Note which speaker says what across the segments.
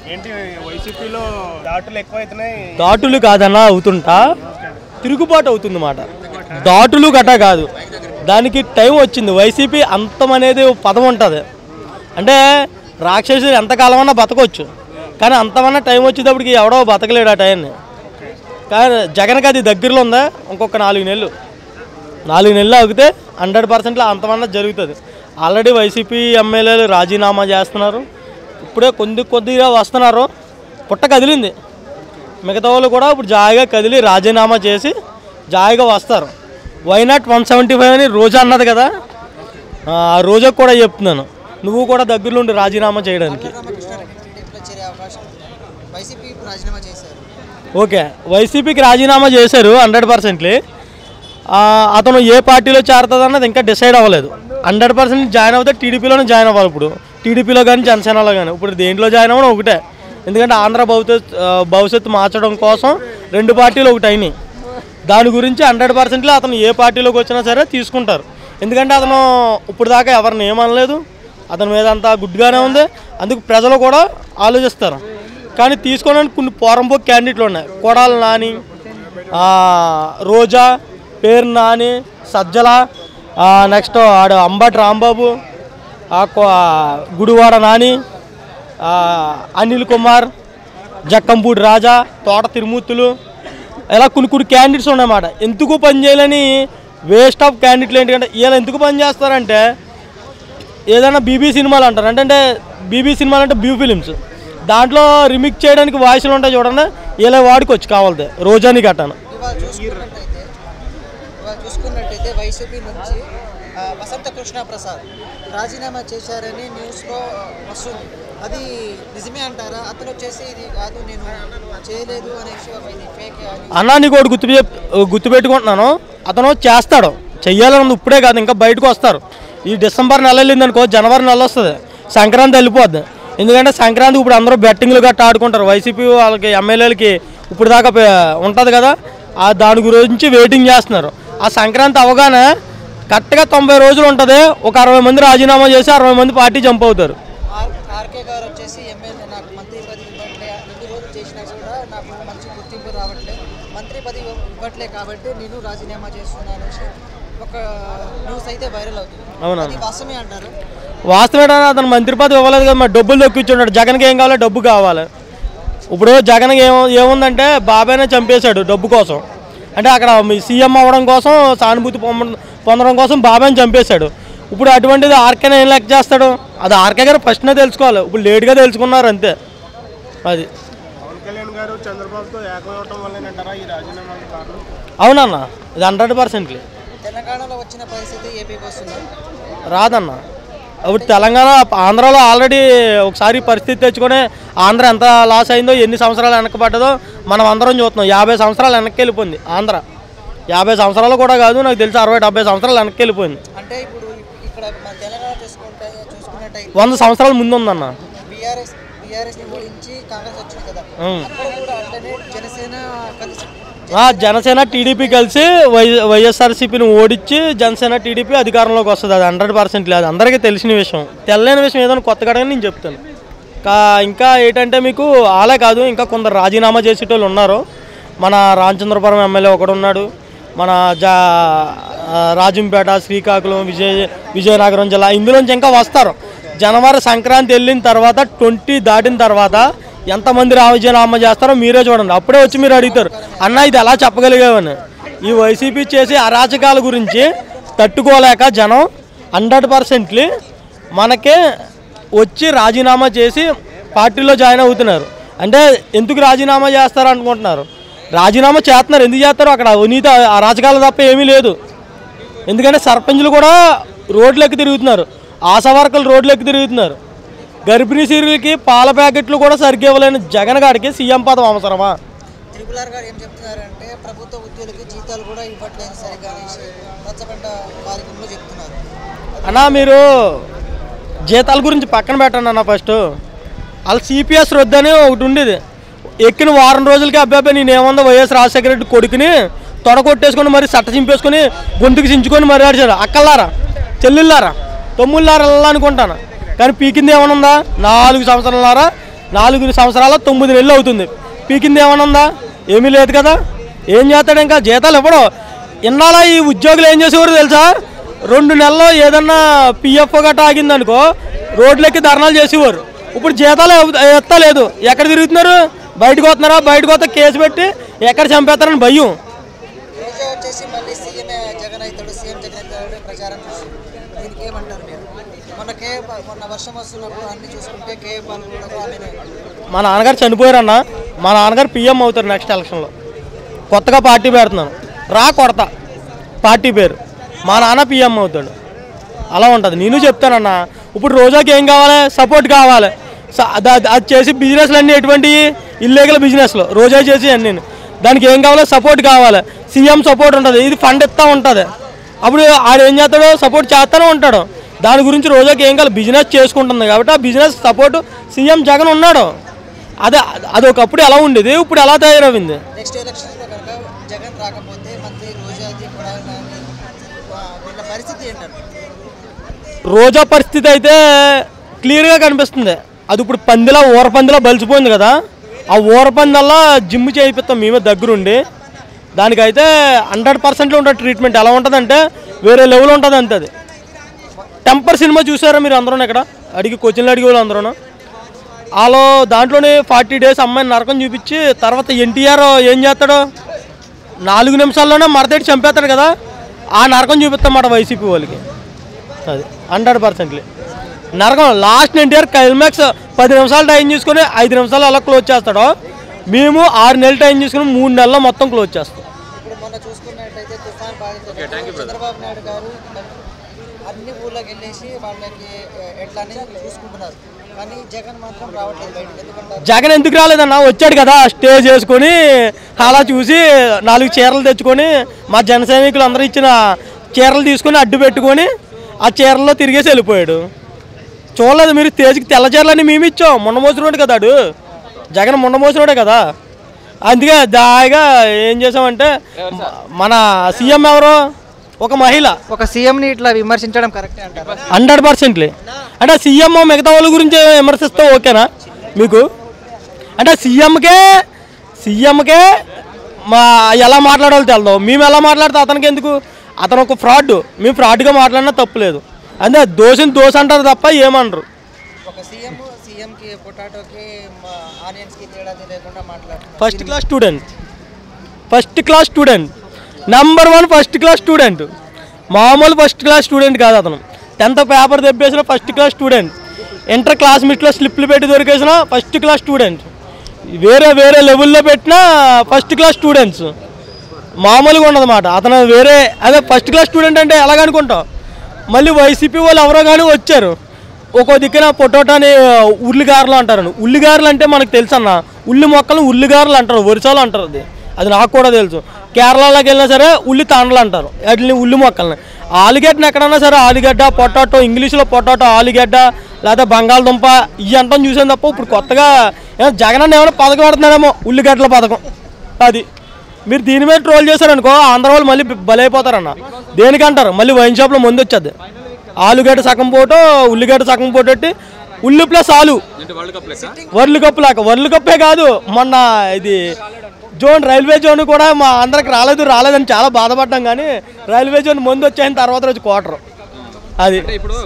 Speaker 1: ఏంటి వైసీపీలో దాటులు ఎక్కువైతున్నాయి?
Speaker 2: దాటులు కాదన్నా అవుతుంటా తిరుగుబాటు అవుతుంది మాట. దాటులు గట్టా కాదు, దానికి టైం వచ్చింది. వైసీపీ అంతం అనేది పదం ఉంటుంది. అంటే రాక్షసులు ఎంతకాలమన్నా బతకొచ్చు, కానీ అంతమన్నా టైం వచ్చేటప్పటికి ఎవడో బతకలేడు ఆ టైంని. కానీ జగన్కి అది దగ్గరలో ఉందా, ఇంకొక 4 నెలలు ఆగితే 100% అంతమన్నా జరుగుతుంది. ఆల్రెడీ వైసీపీ ఎమ్మెల్యేలు రాజీనామా చేస్తున్నారు, ఇప్పుడే కొద్దిగా వస్తున్నారు. పుట్ట కదిలింది, మిగతా వాళ్ళు కూడా ఇప్పుడు జాయిగా కదిలి రాజీనామా చేసి జాయిగా వస్తారు. వైనాట్ 175 అని రోజా అన్నది కదా, ఆ రోజాకు కూడా చెప్తున్నాను, నువ్వు కూడా దగ్గరలో ఉండి రాజీనామా చేయడానికి. ఓకే, వైసీపీకి రాజీనామా చేశారు 100%. అతను ఏ పార్టీలో చేరుతుంది అన్నది ఇంకా డిసైడ్ అవ్వలేదు. 100% జాయిన్ అవుతే టీడీపీలోనే జాయిన్ అవ్వాలి. ఇప్పుడు టీడీపీలో కానీ జనసేనలో కానీ ఇప్పుడు దేంట్లో జాయిన్ అవ్వడం ఒకటే. ఎందుకంటే ఆంధ్ర భవిష్యత్తు మార్చడం కోసం 2 పార్టీలు ఒకటి అయినాయి. దాని గురించి 100% అతను ఏ పార్టీలోకి వచ్చినా సరే తీసుకుంటారు. ఎందుకంటే అతను ఇప్పుడు దాకా ఎవరిని ఏమనలేదు, అతని మీద అంతా గుడ్గానే ఉంది. అందుకు ప్రజలు కూడా ఆలోచిస్తారు. కానీ తీసుకోవడానికి కొన్ని పోరంపోకు క్యాండిడేట్లు ఉన్నాయి. కొడాలి నాని, రోజా, పేరు నాని, సజ్జల, నెక్స్ట్ ఆడు అంబటి రాంబాబు, గుడివాడ నాని, అనిల్ కుమార్, జక్కంపూడి రాజా, తోట తిరుమూర్తులు, ఇలా కొన్ని క్యాండిడేట్స్ ఉన్నాయన్నమాట. ఎందుకు పని చేయాలని వేస్ట్ ఆఫ్ క్యాండిడేట్లు. ఏంటంటే వీళ్ళు ఎందుకు పని చేస్తారంటే ఏదైనా బీబీ సినిమాలు అంటారు. అంటే బీబీ సినిమాలు అంటే బ్యూ ఫిలిమ్స్, దాంట్లో రిమిక్స్ చేయడానికి వాయిస్లు ఉంటాయి చూడండి, ఇలా వాడుకోవచ్చు కావాలితే రోజాని గట్టాను.
Speaker 3: చూసుకున్నట్టయితే వైసీపీ నుంచి వసంత కృష్ణ ప్రసాద్ రాజీనామా చేశారని న్యూస్లో వస్తుంది. అది నిజమే అంటారా? అతను వచ్చేసి ఇది కాదు, నేను చేయలేదు అనేసి
Speaker 2: అన్నా నీకు ఒకటి గుర్తుపెట్టుకుంటున్నాను, అతను చేస్తాడు, చెయ్యాలని ఇప్పుడే కాదు ఇంకా బయటకు వస్తారు. ఈ డిసెంబర్ నెల వెళ్ళింది అనుకో, జనవరి నెల వస్తుంది, సంక్రాంతి వెళ్ళిపోద్ది. ఎందుకంటే సంక్రాంతి ఇప్పుడు అందరూ బెట్టింగ్లు గట్రా ఆడుకుంటారు. వైసీపీ వాళ్ళకి ఎమ్మెల్యేలకి ఇప్పుడు దాకా ఉంటుంది కదా, దాని గురించి వెయిటింగ్ చేస్తున్నారు. ఆ సంక్రాంతి అవగానే కరెక్ట్గా 90 రోజులు ఉంటుంది. ఒక 60 మంది రాజీనామా చేసి 60 మంది పార్టీ జంప్ అవుతారు.
Speaker 3: ఆర్కే గారు వచ్చేసి ఎమ్మెల్యే నాకు మంత్రి పదవి ఇవ్వట్లే, 2 రోజులు చేసినా కూడా నాకు మంచి గుర్తింపు రావట్లే, మంత్రి పదవి ఇవ్వట్లే కాబట్టి నేను రాజీనామా చేస్తున్నాను అనేసి ఒక న్యూస్ అయితే వైరల్ అవుతుంది.
Speaker 2: అవునా?
Speaker 3: వాస్తవమే అంటారు?
Speaker 2: వాస్తవే. అతను మంత్రి పదవి ఇవ్వలేదు కదా, మరి డబ్బులు దొక్కించున్నాడు. జగన్కి ఏం కావాలి? డబ్బు కావాలి. ఇప్పుడు జగన్కి ఏముందంటే బాబాయ్నే చంపేశాడు డబ్బు కోసం. అంటే అక్కడ సీఎం అవ్వడం కోసం, సానుభూతి పొందడం కోసం బాబాయ్ని చంపేశాడు. ఇప్పుడు అటువంటిది ఆర్కేనే ఏం లెక్క చేస్తాడు? అది ఆర్కే గారు ఫస్ట్నే తెలుసుకోవాలి, ఇప్పుడు లేట్గా తెలుసుకున్నారు అంతే. అది అవునన్న, ఇది 100%.
Speaker 3: తెలంగాణలో వచ్చిన పరిస్థితి ఏపీకి వస్తుందా?
Speaker 2: రాదన్న. ఇప్పుడు తెలంగాణ ఆంధ్రాలో ఆల్రెడీ ఒకసారి పరిస్థితి తెచ్చుకొని ఆంధ్ర ఎంత లాస్ అయిందో, ఎన్ని సంవత్సరాలు వెనక్కిపడ్డదో మనం అందరం చూస్తున్నాం. 50 సంవత్సరాలు వెనక్కి వెళ్ళిపోయింది ఆంధ్ర. 50 సంవత్సరాలు కూడా కాదు, నాకు తెలిసి 60-70 సంవత్సరాలు వెనక్కి వెళ్ళిపోయింది.
Speaker 3: అంటే ఇప్పుడు ఇక్కడ మన తెలంగాణ చూసుకున్నట్టయితే
Speaker 2: 100 సంవత్సరాల ముందు ఉందన్న.
Speaker 3: బీఆర్ఎస్ ఓడించి కాంగ్రెస్ వచ్చింది కదా, అక్కడ కూడా అట్లనే జనసేన కలిసి
Speaker 2: జనసేన టీడీపీ కలిసి వైఎస్ఆర్సీపీని ఓడించి జనసేన టీడీపీ అధికారంలోకి వస్తుంది. అది 100% లేదు, అందరికీ తెలిసిన విషయం. తెలియని విషయం ఏదైనా కొత్తగా నేను చెప్తాను. ఇంకా ఏంటంటే మీకు ఆలే కాదు, ఇంకా కొందరు రాజీనామా చేసేటోళ్ళు ఉన్నారు. మన రామచంద్రపురం ఎమ్మెల్యే ఒకడు ఉన్నాడు, మన రాజంపేట, శ్రీకాకుళం, విజయనగరం జిల్లా, ఇందులోంచి ఇంకా వస్తారు. జనవరి సంక్రాంతి వెళ్ళిన తర్వాత 20 దాటిన తర్వాత ఎంతమంది రాజీనామా చేస్తారో మీరే చూడండి. అప్పుడే వచ్చి మీరు అడుగుతారు, అన్న ఇది ఎలా చెప్పగలిగామని. ఈ వైసీపీ చేసే అరాచకాల గురించి తట్టుకోలేక జనం 100% మనకే వచ్చి రాజీనామా చేసి పార్టీలో జాయిన్ అవుతున్నారు. అంటే ఎందుకు రాజీనామా చేస్తారు అనుకుంటున్నారు? రాజీనామా చేస్తున్నారు, ఎందుకు చేస్తారు? అక్కడ అవినీతి అరాచకాలు తప్ప ఏమీ లేదు. ఎందుకంటే సర్పంచులు కూడా రోడ్లెక్కి తిరుగుతున్నారు, ఆశా వర్కర్లు రోడ్లెక్కి తిరుగుతున్నారు. గర్భిణీ స్త్రీలకి పాల ప్యాకెట్లు కూడా సరిగ్గా ఇవ్వలేని జగన్ గారికి సీఎం పదం అవసరమా?
Speaker 3: త్రిపులార్ గారు ఏం చెప్తున్నారంటే ప్రభుత్వ ఉద్యోగులకి జీతాలు కూడా ఇవ్వట్లేదు సరిగ్గా అనేసి రచ్చబండ కార్యక్రమంలో చెప్తున్నారు.
Speaker 2: అన్నా మీరు జీతాల గురించి పక్కన పెట్టండి అన్న. ఫస్ట్ వాళ్ళు సిపిఎస్ రొద్దని ఒకటి ఉండేది, ఎక్కిన వారం రోజులకి అబ్బాయి నేనేముందో వైఎస్ రాజశేఖర రెడ్డి కొడుకుని తొడగొట్టేసుకొని మరి సట్ట చింపేసుకొని గొంతుకు చించుకొని మరి ఆడిచారు. అక్కలారా, చెల్లెళ్ళారా, తమ్ముళ్ళారా అనుకుంటాను. కానీ పీకింది ఏమనుందా? 4 సంవత్సరాలారా 4 సంవత్సరాల 9 నెలలు అవుతుంది. పీకింది ఏమన్నా ఉందా? ఏమీ లేదు కదా. ఏం చేస్తాడు? ఇంకా జీతాలు ఇవ్వడం. ఇన్నాళ్ళ ఈ ఉద్యోగులు ఏం చేసేవారు తెలుసా? 2 నెలల్లో ఏదన్నా పిఎఫ్ గట్రా ఆగిందనుకో రోడ్లెక్కి ధర్నాలు చేసేవారు. ఇప్పుడు జీతాలు ఎత్తలేదు. ఎక్కడ తిరుగుతున్నారు? బయటకు వస్తున్నారా? బయటకు వస్తే కేసు పెట్టి ఎక్కడ చంపేస్తారని భయం.
Speaker 3: రోజా వచ్చేసి మళ్ళీ సీఎం జగన్ అవుతాడు, సీఎం జగన్ అవుతాడు ప్రచారం చేస్తుంది. దీనికి ఏమంటారు మీరు? మొన్న వర్షం వస్తున్నప్పుడు అన్ని చూసుకుంటే కేఏ పాల్ కూడా ఆమెనే.
Speaker 2: మా నాన్నగారు చనిపోయారన్న. మా నాన్నగారు పిఎం అవుతారు నెక్స్ట్ ఎలక్షన్లో. కొత్తగా పార్టీ పెడుతున్నాను, రా కొడతా పార్టీ పేరు. మా నాన్న పిఎం అవుతాడు. అలా ఉంటుంది. నేను చెప్తానన్నా. ఇప్పుడు రోజాకి ఏం కావాలి? సపోర్ట్ కావాలి. అది చేసి బిజినెస్లు అన్నీ ఎటువంటివి? ఇల్లీగల్ బిజినెస్లో రోజా చేసి అన్నీ. దానికి ఏం కావాలి? సపోర్ట్ కావాలి. సీఎం సపోర్ట్ ఉంటుంది. ఇది ఫండ్ ఇస్తూ ఉంటుంది. అప్పుడు ఆడు ఏం చేస్తాడో సపోర్ట్ చేస్తూనే ఉంటాడు. దాని గురించి రోజాకి ఏం కావాలి? బిజినెస్ చేసుకుంటుంది కాబట్టి ఆ బిజినెస్ సపోర్ట్ సీఎం జగన్ ఉన్నాడు. అది ఒకప్పుడు ఎలా ఉండేది, ఇప్పుడు ఎలా తయారైంది.
Speaker 3: నెక్స్ట్ ఎలక్షన్స్లో కనుక జగన్ రాకపోతే మంత్రి రోజాది కూడా వీళ్ళ పరిస్థితి ఏంటారు?
Speaker 2: రోజా పరిస్థితి అయితే క్లియర్గా కనిపిస్తుంది. అది ఇప్పుడు ఊరపందిలా బలిసిపోయింది కదా. ఆ ఊరపందల్లా జిమ్ చేయిస్తాం మేమే దగ్గరుండి. దానికైతే 100% ఉంటుంది ట్రీట్మెంట్. ఎలా ఉంటుందంటే వేరే లెవెల్ ఉంటుంది అంతే. అది టెంపర్ సినిమా చూసారా మీరు అందరూ? ఇక్కడ క్వశ్చన్లు అడిగే వాళ్ళు అందరూ. వాళ్ళు దాంట్లోనే 40 days అమ్మాయిని నరకం చూపించి తర్వాత ఎన్టీఆర్ ఏం చేస్తాడు? 4 నిమిషాల్లోనే మరదటి చంపేస్తాడు కదా. ఆ నరకం చూపిస్తామాట వైసీపీ వాళ్ళకి. అది 100% నరకం. లాస్ట్ ఎన్టీఆర్ క్లైమాక్స్ 10 నిమిషాలు టైం తీసుకొని 5 నిమిషాలు అలా క్లోజ్ చేస్తాడో, మేము 6 నెలలు టైం తీసుకుని 3 నెలల్లో మొత్తం క్లోజ్ చేస్తాం.
Speaker 3: ఇప్పుడు మొన్న చూసుకున్నట్టయితే తుఫాన్ బాధితులు చంద్రబాబు నాయుడు గారు అన్ని ఊళ్ళకి వెళ్ళేసి వాళ్ళకి ఎట్లని చూసుకుంటున్నారు. కానీ జగన్ మాత్రం రావట్లేదు బయటకు. ఎందుకంటే
Speaker 2: జగన్ ఎందుకు రాలేదన్నా? వచ్చాడు కదా, స్టేజ్ చేసుకొని అలా చూసి 4 చీరలు తెచ్చుకొని మా జన సైనికులు అందరూ ఇచ్చిన చీరలు తీసుకొని అడ్డు పెట్టుకొని ఆ చీరల్లో తిరిగేసి వెళ్ళిపోయాడు. చూడలేదు మీరు? స్టేజ్కి తెల్ల చీరలన్నీ మేము ఇచ్చాం. మొన్నమోసినోడు కదా ఆడు. జగన్ మొన్నమోసినోడే కదా. అందుకే దాయిగా ఏం చేసామంటే మన సీఎం ఎవరు? ఒక మహిళ.
Speaker 3: ఒక సీఎంని ఇట్లా విమర్శించడం కరెక్టే అంటారు?
Speaker 2: 100%. అంటే సీఎం మిగతా వాళ్ళ గురించి విమర్శిస్తే ఓకేనా మీకు? అంటే సీఎంకే ఎలా మాట్లాడాలో తెలదు. మేము ఎలా మాట్లాడితే అతనికి ఎందుకు? అతను ఒక ఫ్రాడ్. మేము ఫ్రాడ్గా మాట్లాడినా తప్పులేదు. అంటే దోషం అంటారు తప్ప ఏమనరు.
Speaker 3: ఒక సీఎంకి పొటాటోకి ఆనియన్స్కి తేడా లేకుండా మాట్లాడుతున్నారు.
Speaker 2: First class student number 1 first class student. మామూలు ఫస్ట్ క్లాస్ స్టూడెంట్ కాదు అతను. 10th పేపర్ తెప్పేసిన ఫస్ట్ క్లాస్ స్టూడెంట్. ఇంటర్ క్లాస్మేట్లో స్లిప్లు పెట్టి దొరికేసిన ఫస్ట్ క్లాస్ స్టూడెంట్. వేరే లెవెల్లో పెట్టిన ఫస్ట్ క్లాస్ స్టూడెంట్స్. మామూలుగా ఉండదన్నమాట. అతను అదే ఫస్ట్ క్లాస్ స్టూడెంట్ అంటే ఎలాగనుకుంటాం. మళ్ళీ వైసీపీ వాళ్ళు ఎవరో కానీ వచ్చారు. ఒక్కో దిక్కున పొటాటోని ఉల్లిగారలు అంటారు. ఉల్లిగారలు అంటే మనకు తెలుసు అన్న. ఉల్లి మొక్కలు ఉల్లిగారలు అంటారు, వరిసాలు అంటారు. అది నాకు కూడా తెలుసు. కేరళలోకి వెళ్ళినా సరే ఉల్లి తాండలు అంటారు వాటిని, ఉల్లి మొక్కల్ని. ఆలుగడ్డని ఎక్కడన్నా సరే ఆలుగడ్డ, పొటాటో, ఇంగ్లీష్లో పొటాటో, ఆలుగడ్డ లేదా బంగాళదుంప ఇవి అంటాం చూసాను తప్ప ఇప్పుడు కొత్తగా జగన్ అన్న ఏమైనా పథకం పెడుతున్నాడేమో, ఉల్లిగడ్డల పథకం. అది మీరు దీని మీద ట్రోల్ చేశారనుకో ఆంధ్ర వాళ్ళు మళ్ళీ బలైపోతారన్న. దేనికంటారు? మళ్ళీ వైన్ షాప్లో ముందు వచ్చేది. ఆలుగడ్డ సగం పోటో, ఉల్లిగడ్డ సగం పోటు పెట్టి ఉల్లి ప్లస్ ఆలు వరల్డ్ కప్పే కాదు. మొన్న ఇది రైల్వే జోన్ కూడా మా ఆంధ్రాకి రాలేదని చాలా బాధపడ్డాం. కానీ రైల్వే జోన్ ముందు వచ్చాయని తర్వాత రోజు క్వార్టర్. అది
Speaker 4: ఇప్పుడు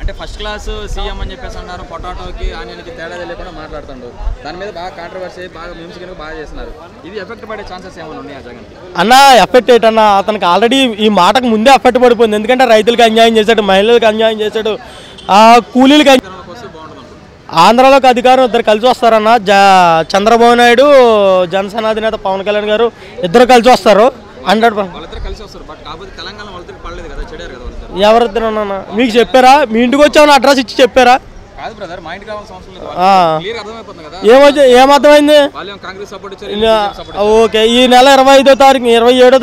Speaker 4: అంటే ఫస్ట్ క్లాస్ సీఎం అని చెప్పేసి అన్నారు. పొటాటోకి ఆనియన్కి తేడా లేకుండా మాట్లాడుతుండ్రు. దాని మీద బాగా కాంట్రవర్సీ, బాగా మీమ్స్ కింద బాగా చేస్తున్నారు. ఇది ఎఫెక్ట్ పడే ఛాన్సెస్ ఏమైనా ఉన్నాయా జగన్
Speaker 2: అన్న? ఎఫెక్ట్ ఏంటన్నా? అతనికి ఆల్రెడీ ఈ మాటకు ముందే ఎఫెక్ట్ పడిపోయింది. ఎందుకంటే రైతులకు అన్యాయం చేశాడు, మహిళలకు అన్యాయం చేశాడు, కూలీలకి. ఆంధ్రాలోకి అధికారం ఇద్దరు కలిసి వస్తారన్న. చంద్రబాబు నాయుడు, జనసేన అధినేత పవన్ కళ్యాణ్ గారు ఇద్దరు కలిసి వస్తారు. 100%
Speaker 4: కలిసి వస్తారు. బట్ కాకపోతే తెలంగాణ వాళ్ళతో పడలేదు కదా, చెడారు కదా.
Speaker 2: ఎవరిద్దరు అన్న? మీకు చెప్పారా? మీ ఇంటికి వచ్చామని అడ్రస్ ఇచ్చి చెప్పారా?
Speaker 4: కాదు బ్రదర్, మా ఇంటికి రావాల్సిన అవసరం లేదు. అర్థమైపోతుంది కదా
Speaker 2: ఏమర్థమైంది?
Speaker 4: కాంగ్రెస్ సపోర్ట్.
Speaker 2: ఓకే, ఈ నెల 27వ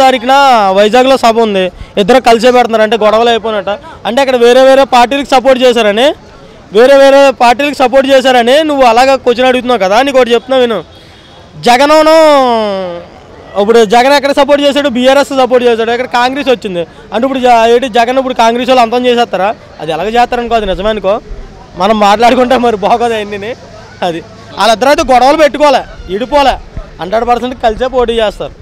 Speaker 2: తారీఖున వైజాగ్లో సభ ఉంది. ఇద్దరు కలిసే పెడుతున్నారు. అంటే గొడవలు అయిపోయినట్ట. అంటే అక్కడ వేరే పార్టీలకు సపోర్ట్ చేశారని నువ్వు అలాగా క్వశ్చన్ అడుగుతున్నావు కదా. నీకు ఒకటి చెప్తున్నావు విను. ఇప్పుడు జగన్ ఎక్కడ సపోర్ట్ చేశాడు? బీఆర్ఎస్ సపోర్ట్ చేశాడు. ఇక్కడ కాంగ్రెస్ వచ్చింది. అంటే ఇప్పుడు జగన్ ఇప్పుడు కాంగ్రెస్ వాళ్ళు అంతం చేసేస్తారా? అది ఎలాగ చేస్తారనుకో, అది నిజమే అనుకో. మనం మాట్లాడుకుంటే మరి బాగోదు అన్నీ. అది వాళ్ళిద్దరు అయితే గొడవలు పెట్టుకోలే ఇడిపోలే 100% కలిసే పోటీ చేస్తారు.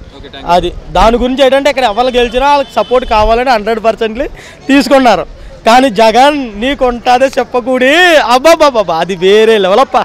Speaker 2: అది దాని గురించి ఏంటంటే ఇక్కడ ఎవరు గెలిచినా వాళ్ళకి సపోర్ట్ కావాలని 100% తీసుకున్నారు. కానీ జగన్ నీకు ఉంటుందే చెప్పకూడి అబ్బాబాబా అది వేరే లెవెల్ అప్ప.